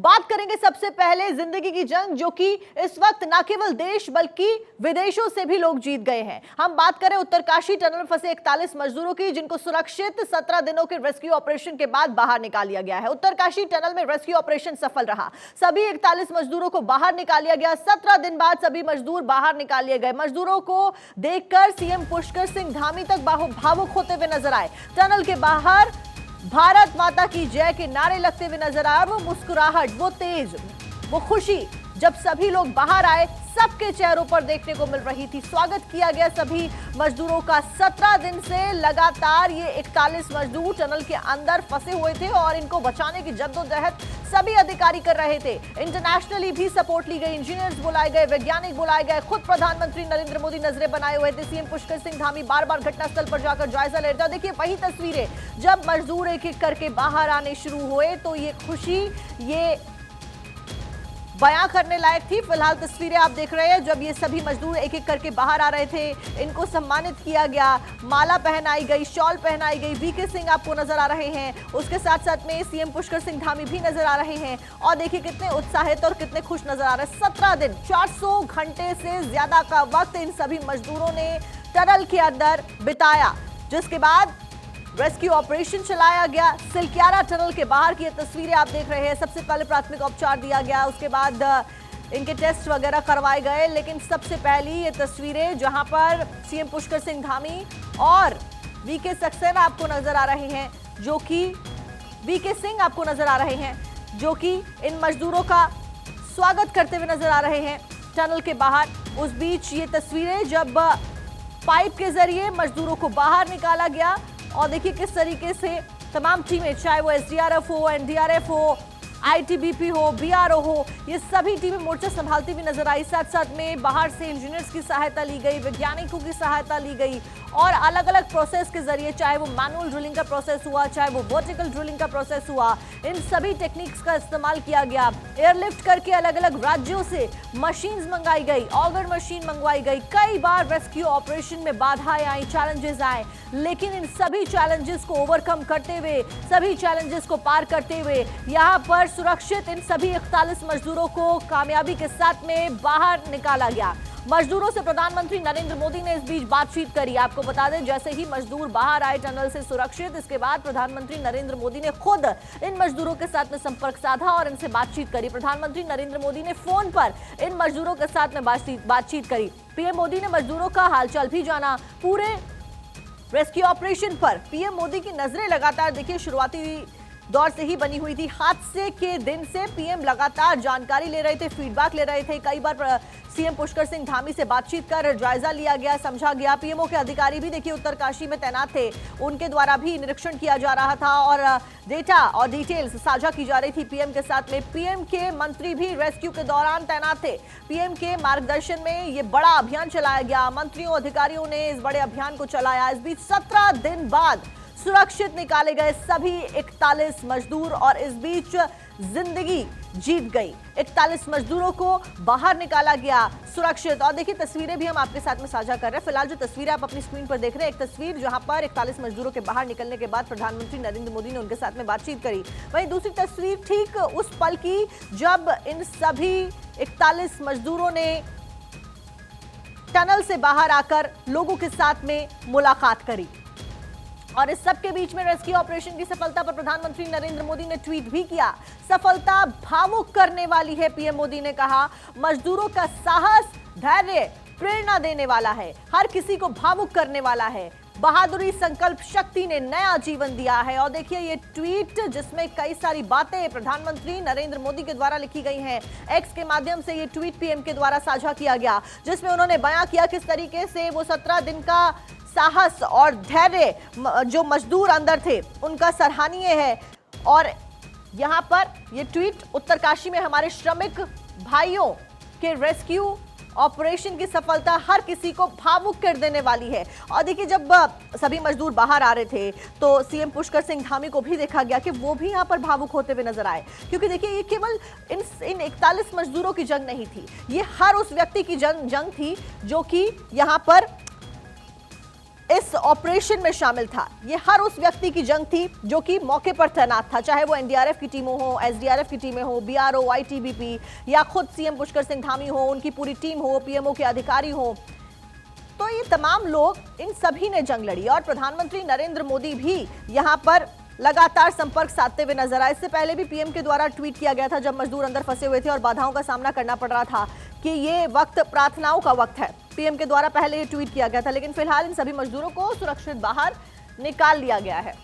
बात करेंगे सबसे पहले जिंदगी की जंग, जो कि इस वक्त न केवल देश बल्कि विदेशों से भी लोग जीत गए हैं। हम बात करें उत्तरकाशी टनल में फंसे 41 मजदूरों की, जिनको सुरक्षित 17 दिनों के रेस्क्यू ऑपरेशन के बाद बाहर निकाल लिया गया है। उत्तरकाशी टनल में रेस्क्यू ऑपरेशन सफल रहा। सभी 41 मजदूरों को बाहर निकाल लिया गया। 17 दिन बाद सभी मजदूर बाहर निकाल लिए गए। मजदूरों को देखकर सीएम पुष्कर सिंह धामी तक भावुक होते हुए नजर आए। टनल के बाहर भारत माता की जय के नारे लगते हुए नजर आए। वो मुस्कुराहट, वो तेज, वो खुशी जब सभी लोग बाहर आए, सबके चेहरों पर देखने को मिल रही थी। स्वागत किया गया सभी मजदूरों का। 17 दिन से लगातार ये 41 मजदूर टनल के अंदर फंसे हुए थे और इनको बचाने की जद्दोजहद सभी अधिकारी कर रहे थे। इंटरनेशनली भी सपोर्ट ली गई, इंजीनियर्स बुलाए गए, वैज्ञानिक बुलाए गए, खुद प्रधानमंत्री नरेंद्र मोदी नजरें बनाए हुए थे। सीएम पुष्कर सिंह धामी बार बार घटनास्थल पर जाकर जायजा ले रहे थे। देखिए वही तस्वीरें, जब मजदूर एक एक करके बाहर आने शुरू हुए तो ये खुशी, ये बयां करने लायक थी। फिलहाल तस्वीरें आप देख रहे हैं जब ये सभी मजदूर एक एक करके बाहर आ रहे थे, इनको सम्मानित किया गया, माला पहनाई गई, शॉल पहनाई गई। वीके सिंह आपको नजर आ रहे हैं, उसके साथ साथ में सीएम पुष्कर सिंह धामी भी नजर आ रहे हैं और देखिए कितने उत्साहित और कितने खुश नजर आ रहे हैं। 17 दिन, 400 घंटे से ज्यादा का वक्त इन सभी मजदूरों ने टनल के अंदर बिताया, जिसके बाद रेस्क्यू ऑपरेशन चलाया गया। सिलक्यारा टनल के बाहर की ये तस्वीरें आप देख रहे हैं। सबसे पहले प्राथमिक उपचार दिया गया, उसके बाद इनके टेस्ट वगैरह करवाए गए। लेकिन सबसे पहली ये तस्वीरें जहां पर सीएम पुष्कर सिंह धामी और वीके सक्सेना आपको नजर आ रहे हैं, जो कि वीके सिंह आपको नजर आ रहे हैं, जो कि इन मजदूरों का स्वागत करते हुए नजर आ रहे हैं टनल के बाहर। उस बीच ये तस्वीरें जब पाइप के जरिए मजदूरों को बाहर निकाला गया और देखिए किस तरीके से तमाम टीमें, चाहे वो एसडीआरएफ हो, एनडीआरएफ हो, आईटीबीपी हो, बीआरओ हो, ये सभी टीमें मोर्चा संभालती हुई नजर आई। साथ साथ में बाहर से इंजीनियर्स की सहायता ली गई, वैज्ञानिकों की सहायता ली गई और अलग अलग प्रोसेस के जरिए, चाहे वो मैनुअल ड्रिलिंग का प्रोसेस हुआ, चाहे वो वर्टिकल ड्रिलिंग का प्रोसेस हुआ, इन सभी टेक्निक्स का इस्तेमाल किया गया। एयरलिफ्ट करके अलग अलग राज्यों से मशीन्स मंगाई गई, ऑगर मशीन मंगवाई गई। कई बार रेस्क्यू ऑपरेशन में बाधाएं आई, चैलेंजेस आए, लेकिन इन सभी चैलेंजेस को ओवरकम करते हुए, सभी चैलेंजेस को पार करते हुए यहाँ पर सुरक्षित इन सभी 41 मजदूरों को कामयाबी के साथ में बाहर निकाला गया। मजदूरों से प्रधानमंत्री नरेंद्र मोदी ने इस बीच बातचीत करी। आपको बता दें, जैसे ही मजदूर बाहर आए टनल से सुरक्षित, इसके बाद प्रधानमंत्री नरेंद्र मोदी ने खुद इन मजदूरों के साथ में संपर्क साधा और इनसे बातचीत करी। प्रधानमंत्री नरेंद्र मोदी ने फोन पर इन मजदूरों के साथ में बातचीत करी। पीएम मोदी ने मजदूरों का हालचाल भी जाना। पूरे रेस्क्यू ऑपरेशन पर पीएम मोदी की नजरें लगातार देखिए शुरुआती दौर से ही बनी हुई थी। हादसे के दिन से पीएम लगातार जानकारी ले रहे थे, फीडबैक ले रहे थे। कई बार सीएम पुष्कर सिंह धामी से बातचीत कर जायजा लिया गया, समझा गया। पीएमओ के अधिकारी भी देखिए उत्तरकाशी में तैनात थे, उनके द्वारा भी निरीक्षण किया जा रहा था और डेटा और डिटेल्स साझा की जा रही थी पीएम के साथ में। पीएम के मंत्री भी रेस्क्यू के दौरान तैनात थे। पीएम के मार्गदर्शन में ये बड़ा अभियान चलाया गया। मंत्रियों, अधिकारियों ने इस बड़े अभियान को चलाया। इस बीच 17 दिन बाद सुरक्षित निकाले गए सभी 41 मजदूर और इस बीच जिंदगी जीत गई। 41 मजदूरों को बाहर निकाला गया सुरक्षित। और देखिए तस्वीरें भी हम आपके साथ में साझा कर रहे हैं। फिलहाल जो तस्वीरें आप अपनी स्क्रीन पर देख रहे हैं, एक तस्वीर जहां पर 41 मजदूरों के बाहर निकलने के बाद प्रधानमंत्री नरेंद्र मोदी ने उनके साथ में बातचीत करी। वहीं दूसरी तस्वीर ठीक उस पल की जब इन सभी 41 मजदूरों ने टनल से बाहर आकर लोगों के साथ में मुलाकात करी। और इस सब के बीच में रेस्क्यू ऑपरेशन की सफलता पर प्रधानमंत्री नरेंद्र मोदी ने ट्वीट भी किया। सफलता भावुक करने वाली है, पीएम मोदी ने कहा। मजदूरों का साहस, धैर्य प्रेरणा देने वाला है, हर किसी को भावुक करने वाला है। बहादुरी, संकल्प शक्ति ने नया जीवन दिया है। और देखिए ये ट्वीट जिसमें कई सारी बातें प्रधानमंत्री नरेंद्र मोदी के द्वारा लिखी गई हैं। एक्स के माध्यम से ये ट्वीट पीएम के द्वारा साझा किया गया, जिसमें उन्होंने बयां किया किस तरीके से वो 17 दिन का साहस और धैर्य जो मजदूर अंदर थे उनका सराहनीय है। और यहां पर ये ट्वीट उत्तरकाशी में हमारे श्रमिक भाइयों के रेस्क्यू ऑपरेशन की सफलता हर किसी को भावुक कर देने वाली है। और देखिए जब सभी मजदूर बाहर आ रहे थे तो सीएम पुष्कर सिंह धामी को भी देखा गया कि वो भी यहां पर भावुक होते हुए नजर आए, क्योंकि देखिए ये केवल इन 41 मजदूरों की जंग नहीं थी, ये हर उस व्यक्ति की जंग थी जो कि यहां पर इस ऑपरेशन में शामिल था। ये हर उस व्यक्ति की जंग थी जो कि मौके पर तैनात था, चाहे वो एनडीआरएफ की टीमों हो, एसडीआरएफ की टीमें हो, बीआरओ, आईटीबीपी या खुद सीएम पुष्कर सिंह धामी हो, उनकी पूरी टीम हो, पीएमओ के अधिकारी हो। तो ये तमाम लोग, इन सभी ने जंग लड़ी और प्रधानमंत्री नरेंद्र मोदी भी यहां पर लगातार संपर्क साधते हुए नजर आए। इससे पहले भी पीएम के द्वारा ट्वीट किया गया था जब मजदूर अंदर फंसे हुए थे और बाधाओं का सामना करना पड़ रहा था कि ये वक्त प्रार्थनाओं का वक्त है। पीएम के द्वारा पहले ये ट्वीट किया गया था, लेकिन फिलहाल इन सभी मजदूरों को सुरक्षित बाहर निकाल लिया गया है।